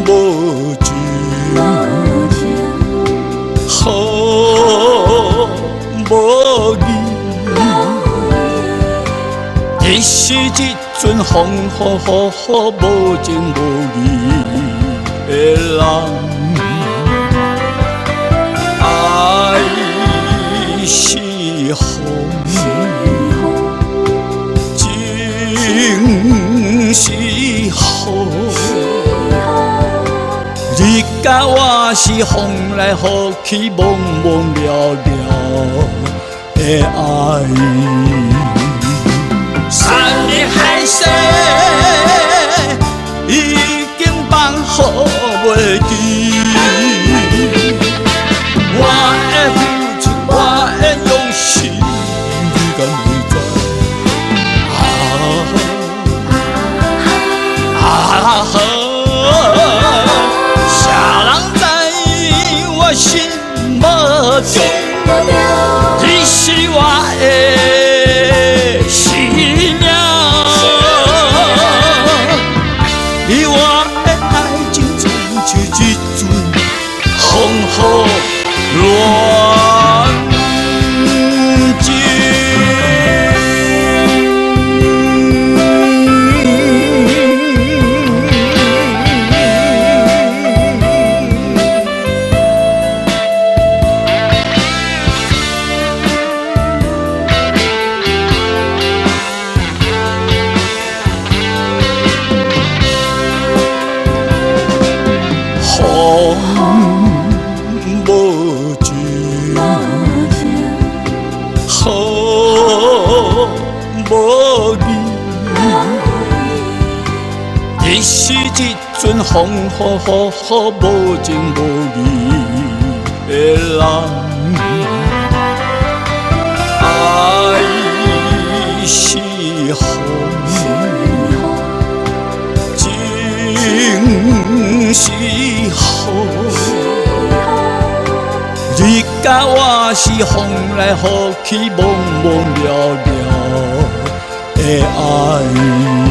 无情，好无义。你是一阵风雨无情无义的人。 爱是风，情是雨。你甲我是风来雨去，茫茫了了的爱。山明海誓，已经放好袂记。 我的付出，我的用心，你敢会知？啥人知我心无中？你是我的生命，你我的爱情亲像一阵风雨。 乱情，风。 无情，好无义。你是一阵风雨无情无义的人。爱是风，情是雨。 你甲我是风来雨去，茫茫了了的爱。